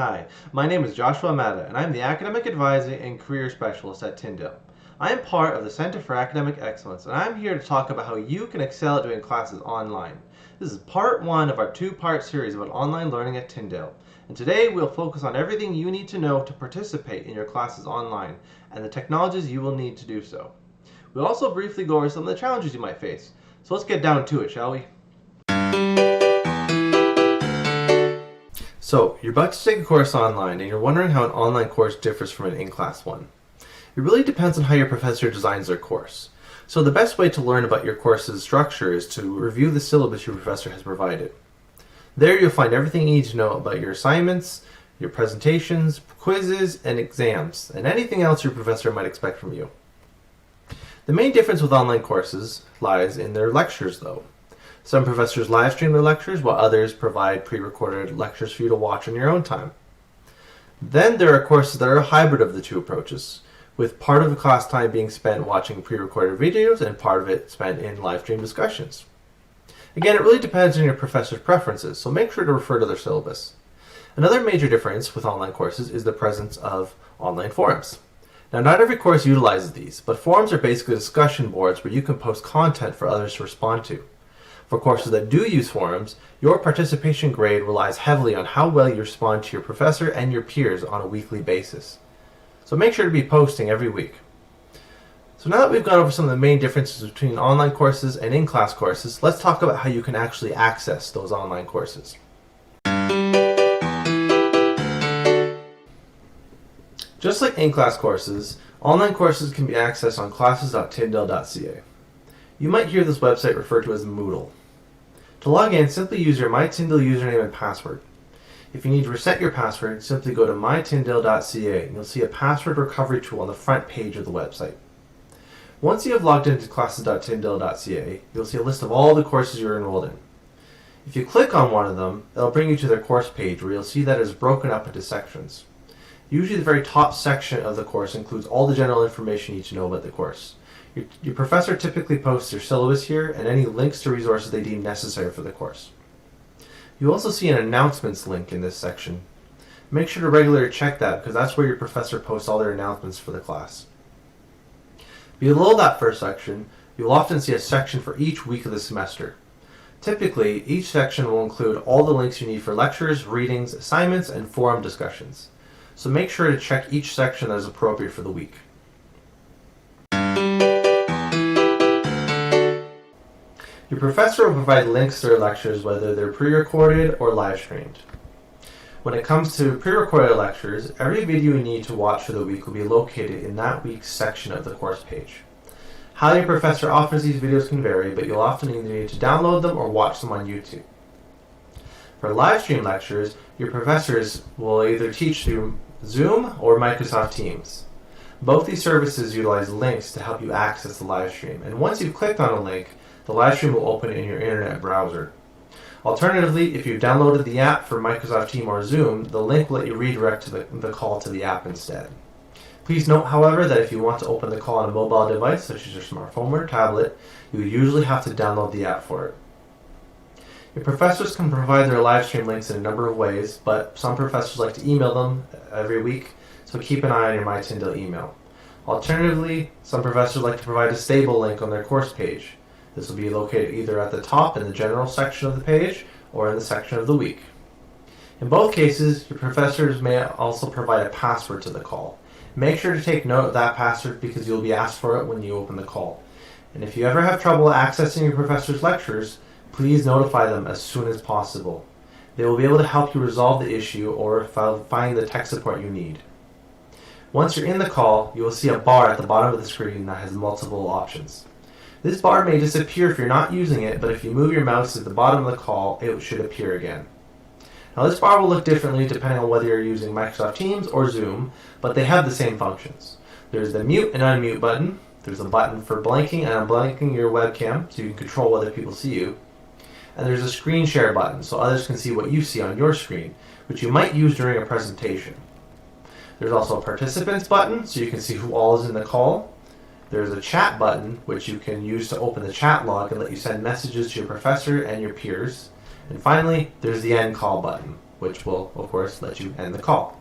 Hi, my name is Joshua Mata, and I'm the Academic Advisor and Career Specialist at Tyndale. I am part of the Center for Academic Excellence, and I'm here to talk about how you can excel at doing classes online. This is part one of our two-part series about online learning at Tyndale, and today we'll focus on everything you need to know to participate in your classes online, and the technologies you will need to do so. We'll also briefly go over some of the challenges you might face. So let's get down to it, shall we? So, you're about to take a course online and you're wondering how an online course differs from an in-class one. It really depends on how your professor designs their course. So the best way to learn about your course's structure is to review the syllabus your professor has provided. There you'll find everything you need to know about your assignments, your presentations, quizzes, and exams, and anything else your professor might expect from you. The main difference with online courses lies in their lectures, though. Some professors live stream their lectures, while others provide pre-recorded lectures for you to watch on your own time. Then there are courses that are a hybrid of the two approaches, with part of the class time being spent watching pre-recorded videos and part of it spent in live stream discussions. Again, it really depends on your professor's preferences, so make sure to refer to their syllabus. Another major difference with online courses is the presence of online forums. Now, not every course utilizes these, but forums are basically discussion boards where you can post content for others to respond to. For courses that do use forums, your participation grade relies heavily on how well you respond to your professor and your peers on a weekly basis. So make sure to be posting every week. So now that we've gone over some of the main differences between online courses and in-class courses, let's talk about how you can actually access those online courses. Just like in-class courses, online courses can be accessed on classes.tyndale.ca. You might hear this website referred to as Moodle. To log in, simply use your MyTyndale username and password. If you need to reset your password, simply go to mytyndale.ca and you'll see a password recovery tool on the front page of the website. Once you have logged into classes.tyndale.ca, you'll see a list of all the courses you're enrolled in. If you click on one of them, it'll bring you to their course page where you'll see that it is broken up into sections. Usually the very top section of the course includes all the general information you need to know about the course. Your professor typically posts their syllabus here and any links to resources they deem necessary for the course. You also see an announcements link in this section. Make sure to regularly check that because that's where your professor posts all their announcements for the class. Below that first section, you'll often see a section for each week of the semester. Typically, each section will include all the links you need for lectures, readings, assignments, and forum discussions. So make sure to check each section that is appropriate for the week. Your professor will provide links to their lectures whether they're pre-recorded or live streamed. When it comes to pre-recorded lectures, every video you need to watch for the week will be located in that week's section of the course page. How your professor offers these videos can vary, but you'll often either need to download them or watch them on YouTube. For live stream lectures, your professors will either teach through Zoom or Microsoft Teams. Both these services utilize links to help you access the live stream, and once you've clicked on a link, the live stream will open in your internet browser. Alternatively, if you've downloaded the app for Microsoft Teams or Zoom, the link will let you redirect to the call to the app instead. Please note, however, that if you want to open the call on a mobile device, such as your smartphone or tablet, you usually have to download the app for it. Your professors can provide their live stream links in a number of ways, but some professors like to email them every week, so keep an eye on your MyTyndale email. Alternatively, some professors like to provide a stable link on their course page. This will be located either at the top in the general section of the page or in the section of the week. In both cases, your professors may also provide a password to the call. Make sure to take note of that password because you'll be asked for it when you open the call. And if you ever have trouble accessing your professor's lectures, please notify them as soon as possible. They will be able to help you resolve the issue or find the tech support you need. Once you're in the call, you will see a bar at the bottom of the screen that has multiple options. This bar may disappear if you're not using it, but if you move your mouse at the bottom of the call, it should appear again. Now this bar will look differently depending on whether you're using Microsoft Teams or Zoom, but they have the same functions. There's the mute and unmute button, there's a button for blinking and unblinking your webcam so you can control whether people see you, and there's a screen share button so others can see what you see on your screen, which you might use during a presentation. There's also a participants button so you can see who all is in the call. There's a chat button, which you can use to open the chat log and let you send messages to your professor and your peers. And finally, there's the end call button. which will, of course, let you end the call.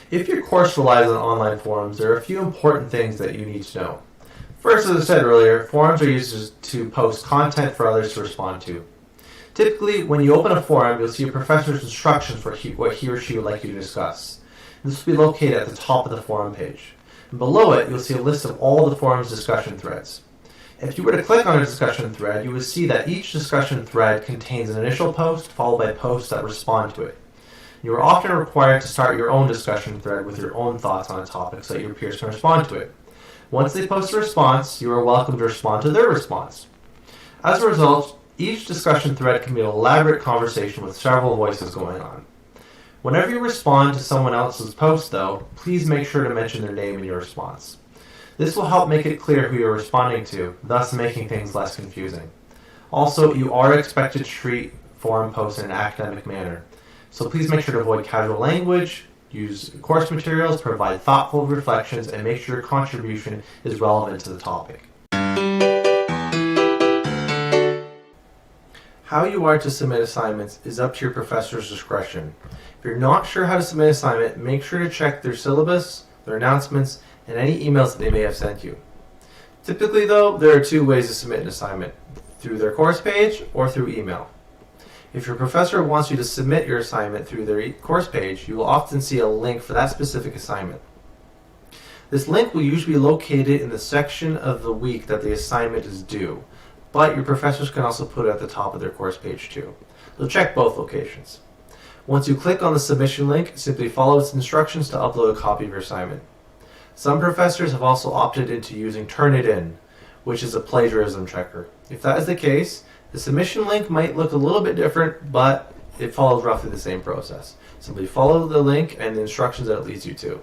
If your course relies on online forums, there are a few important things that you need to know. First, as I said earlier, forums are used to post content for others to respond to. Typically, when you open a forum, you'll see a professor's instructions for what he or she would like you to discuss. This will be located at the top of the forum page. And below it, you'll see a list of all the forum's discussion threads. If you were to click on a discussion thread, you would see that each discussion thread contains an initial post followed by posts that respond to it. You are often required to start your own discussion thread with your own thoughts on a topic so that your peers can respond to it. Once they post a response, you are welcome to respond to their response. As a result, each discussion thread can be an elaborate conversation with several voices going on. Whenever you respond to someone else's post, though, please make sure to mention their name in your response. This will help make it clear who you're responding to, thus making things less confusing. Also, you are expected to treat forum posts in an academic manner. So please make sure to avoid casual language, use course materials, provide thoughtful reflections, and make sure your contribution is relevant to the topic. How you are to submit assignments is up to your professor's discretion. If you're not sure how to submit an assignment, make sure to check their syllabus, their announcements, and any emails that they may have sent you. Typically, though, there are two ways to submit an assignment, through their course page or through email. If your professor wants you to submit your assignment through their course page, you will often see a link for that specific assignment. This link will usually be located in the section of the week that the assignment is due, but your professors can also put it at the top of their course page too. So check both locations. Once you click on the submission link, simply follow its instructions to upload a copy of your assignment. Some professors have also opted into using Turnitin, which is a plagiarism checker. If that is the case, the submission link might look a little bit different, but it follows roughly the same process. Simply follow the link and the instructions that it leads you to.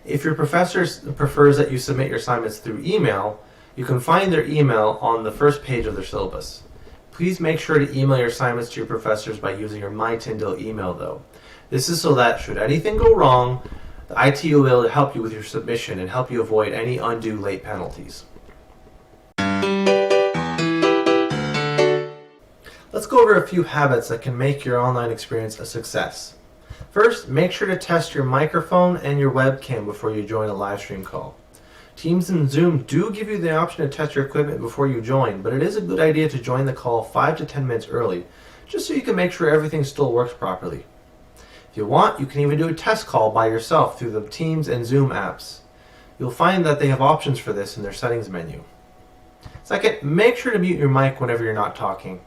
If your professor prefers that you submit your assignments through email, you can find their email on the first page of their syllabus. Please make sure to email your assignments to your professors by using your Tyndale email though. This is so that should anything go wrong, the IT will be able to help you with your submission and help you avoid any undue late penalties. Let's go over a few habits that can make your online experience a success. First, make sure to test your microphone and your webcam before you join a live stream call. Teams and Zoom do give you the option to test your equipment before you join, but it is a good idea to join the call 5 to 10 minutes early, just so you can make sure everything still works properly. If you want, you can even do a test call by yourself through the Teams and Zoom apps. You'll find that they have options for this in their settings menu. Second, make sure to mute your mic whenever you're not talking.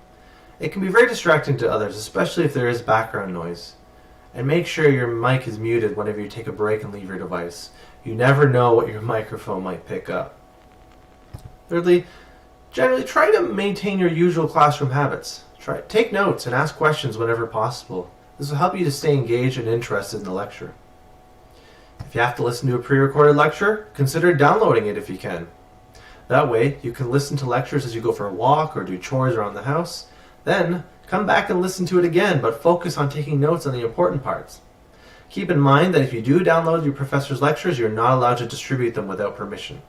It can be very distracting to others, especially if there is background noise. And make sure your mic is muted whenever you take a break and leave your device. You never know what your microphone might pick up. Thirdly, generally try to maintain your usual classroom habits. Take notes and ask questions whenever possible. This will help you to stay engaged and interested in the lecture. If you have to listen to a pre-recorded lecture, consider downloading it if you can. That way, you can listen to lectures as you go for a walk or do chores around the house. Then, come back and listen to it again, but focus on taking notes on the important parts. Keep in mind that if you do download your professor's lectures, you're not allowed to distribute them without permission.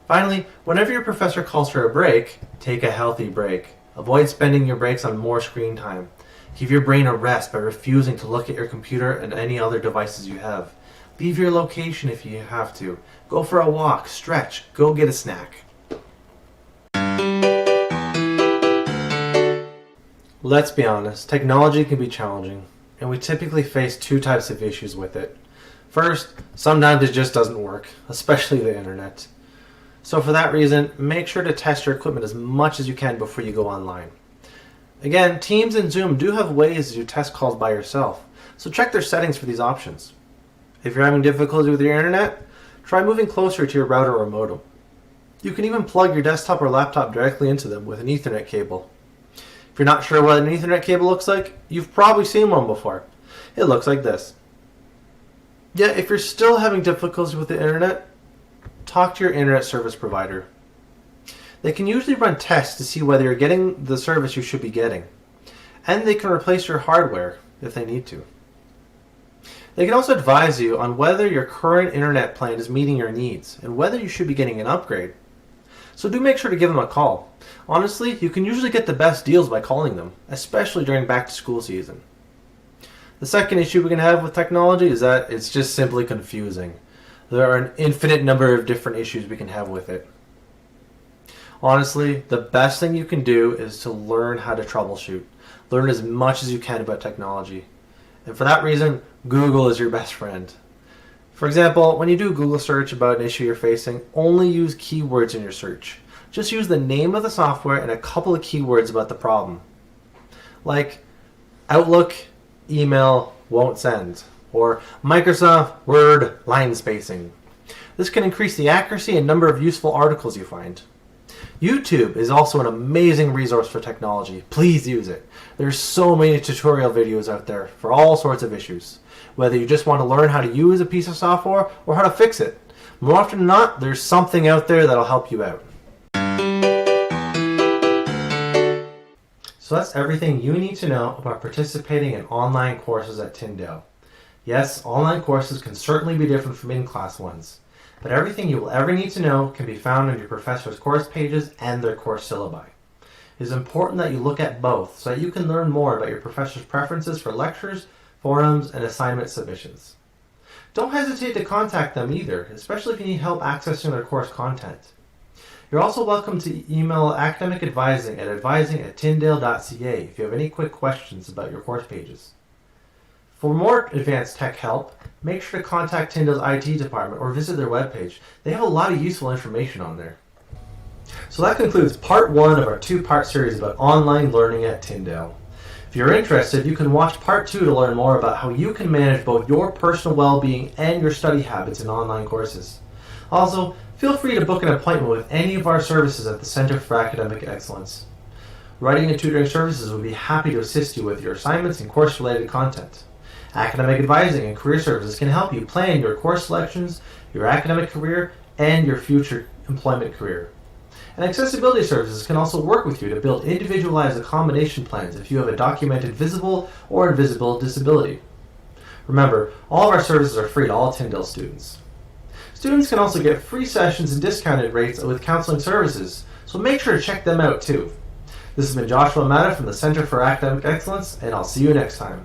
Finally, whenever your professor calls for a break, take a healthy break. Avoid spending your breaks on more screen time. Give your brain a rest by refusing to look at your computer and any other devices you have. Leave your location if you have to. Go for a walk, stretch, go get a snack. Let's be honest, technology can be challenging, and we typically face two types of issues with it. First, sometimes it just doesn't work, especially the internet. So for that reason, make sure to test your equipment as much as you can before you go online. Again, Teams and Zoom do have ways to do test calls by yourself, so check their settings for these options. If you're having difficulty with your internet, try moving closer to your router or modem. You can even plug your desktop or laptop directly into them with an Ethernet cable. If you're not sure what an Ethernet cable looks like, you've probably seen one before. It looks like this. Yet, if you're still having difficulties with the internet, talk to your internet service provider. They can usually run tests to see whether you're getting the service you should be getting, and they can replace your hardware if they need to. They can also advise you on whether your current internet plan is meeting your needs and whether you should be getting an upgrade. So do make sure to give them a call. Honestly, you can usually get the best deals by calling them, especially during back to school season. The second issue we can have with technology is that it's just simply confusing. There are an infinite number of different issues we can have with it. Honestly, the best thing you can do is to learn how to troubleshoot. Learn as much as you can about technology. And for that reason, Google is your best friend. For example, when you do a Google search about an issue you're facing, only use keywords in your search. Just use the name of the software and a couple of keywords about the problem. Like Outlook, email, won't send. Or Microsoft Word line spacing. This can increase the accuracy and number of useful articles you find. YouTube is also an amazing resource for technology. Please use it. There's so many tutorial videos out there for all sorts of issues. Whether you just want to learn how to use a piece of software or how to fix it. More often than not, there's something out there that'll help you out. So that's everything you need to know about participating in online courses at Tyndale. Yes, online courses can certainly be different from in-class ones, but everything you will ever need to know can be found on your professor's course pages and their course syllabi. It is important that you look at both so that you can learn more about your professor's preferences for lectures, forums, and assignment submissions. Don't hesitate to contact them either, especially if you need help accessing their course content. You're also welcome to email academic advising at advising@tyndale.ca if you have any quick questions about your course pages. For more advanced tech help, make sure to contact Tyndale's IT department or visit their webpage. They have a lot of useful information on there. So that concludes part 1 of our 2-part series about online learning at Tyndale. If you're interested, you can watch part 2 to learn more about how you can manage both your personal well-being and your study habits in online courses. Also, feel free to book an appointment with any of our services at the Center for Academic Excellence. Writing and tutoring services will be happy to assist you with your assignments and course-related content. Academic advising and career services can help you plan your course selections, your academic career, and your future employment career. And accessibility services can also work with you to build individualized accommodation plans if you have a documented visible or invisible disability. Remember, all of our services are free to all Tyndale students. Students can also get free sessions and discounted rates with counseling services, so make sure to check them out too. This has been Joshua Mata from the Center for Academic Excellence, and I'll see you next time.